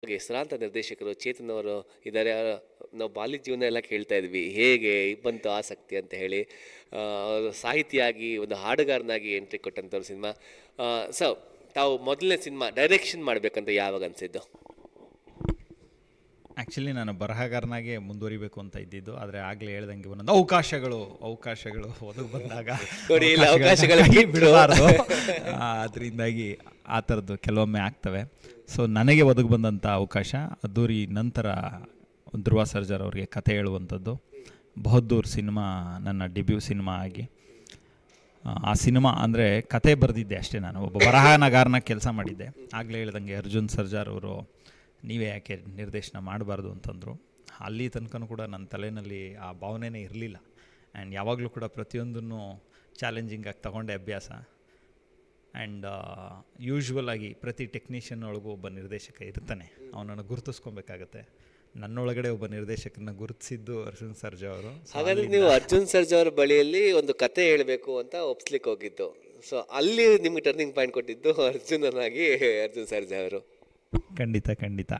ಹಾಗೆ ಹೆಸರಾಂತ ನಿರ್ದೇಶಕರು ಚೇತನ್ ಅವರು ಇದ್ದಾರೆ. ನಾವು ಬಾಲ್ಯ ಜೀವನ ಎಲ್ಲ ಕೇಳ್ತಾ ಇದ್ವಿ, ಹೇಗೆ ಬಂತು ಆಸಕ್ತಿ ಅಂತ ಹೇಳಿ. ಅವರು ಸಾಹಿತಿಯಾಗಿ ಒಂದು ಹಾಡುಗಾರನಾಗಿ ಎಂಟ್ರಿ ಕೊಟ್ಟಂಥವ್ರು ಸಿನಿಮಾ. ಸೊ ತಾವು ಮೊದಲನೇ ಸಿನಿಮಾ ಡೈರೆಕ್ಷನ್ ಮಾಡಬೇಕಂತ ಯಾವಾಗ ಅನಿಸಿದ್ದು? ಆ್ಯಕ್ಚುಲಿ ನಾನು ಬರಹಗಾರನಾಗೆ ಮುಂದುವರಿಬೇಕು ಅಂತ ಇದ್ದಿದ್ದು, ಆದರೆ ಆಗಲೇ ಹೇಳ್ದಂಗೆ ಒಂದೊಂದು ಅವಕಾಶಗಳು ಒದಗಿ ಬಂದಾಗ ನೋಡಿ, ಇಲ್ಲಿ ಅವಕಾಶಗಳು ಬಿಡಬಾರ್ದು. ಅದರಿಂದಾಗಿ ಆ ಥರದ್ದು ಕೆಲವೊಮ್ಮೆ ಆಗ್ತವೆ. ಸೊ ನನಗೆ ಒದಗಿ ಬಂದಂಥ ಅವಕಾಶ ಅದ್ದೂರಿ ನಂತರ ಧ್ರುವ ಸರ್ಜಾರ್ ಅವರಿಗೆ ಕತೆ ಹೇಳುವಂಥದ್ದು. ಬಹುದ್ದೂರ್ ಸಿನಿಮಾ ನನ್ನ ಡೆಬ್ಯೂ ಸಿನಿಮಾ ಆಗಿ, ಆ ಸಿನಿಮಾ ಅಂದರೆ ಕತೆ ಬರೆದಿದ್ದೆ ಅಷ್ಟೇ. ನಾನು ಒಬ್ಬ ಬರಹಗಾರನ ಕೆಲಸ ಮಾಡಿದ್ದೆ. ಆಗಲೇ ಹೇಳ್ದಂಗೆ ಅರ್ಜುನ್ ಸರ್ಜಾರ್ ಅವರು ನೀವೇ ಯಾಕೆ ನಿರ್ದೇಶನ ಮಾಡಬಾರ್ದು ಅಂತಂದರು. ಅಲ್ಲಿ ತನಕ ಕೂಡ ನನ್ನ ತಲೆಯಲ್ಲಿ ಆ ಭಾವನೆನೇ ಇರಲಿಲ್ಲ. ಆ್ಯಂಡ್ ಯಾವಾಗಲೂ ಕೂಡ ಪ್ರತಿಯೊಂದನ್ನು ಚಾಲೆಂಜಿಂಗಾಗಿ ತಗೊಂಡೆ ಅಭ್ಯಾಸ. ಆ್ಯಂಡ್ ಯೂಶ್ವಲ್ ಆಗಿ ಪ್ರತಿ ಟೆಕ್ನಿಷಿಯನ್ ಒಳಗೂ ಒಬ್ಬ ನಿರ್ದೇಶಕ ಇರ್ತಾನೆ, ಅವನನ್ನು ಗುರುತಿಸ್ಕೊಬೇಕಾಗತ್ತೆ. ನನ್ನೊಳಗಡೆ ಒಬ್ಬ ನಿರ್ದೇಶಕನ ಗುರುತಿಸಿದ್ದು ಅರ್ಜುನ್ ಸರ್ಜಾ ಅವರು. ಹಾಗಾದ್ರೆ ನೀವು ಅರ್ಜುನ್ ಸರ್ಜಾ ಅವರ ಬಳಿಯಲ್ಲಿ ಒಂದು ಕತೆ ಹೇಳಬೇಕು ಅಂತ ಒಪ್ಸ್ಲಿಕ್ಕೆ ಹೋಗಿದ್ದು. ಸೊ ಅಲ್ಲಿ ನಿಮ್ಗೆ ಟರ್ನಿಂಗ್ ಪಾಯಿಂಟ್ ಕೊಟ್ಟಿದ್ದು ಅರ್ಜುನ್ ಸರ್ಜಾ ಅವರು. ಖಂಡಿತ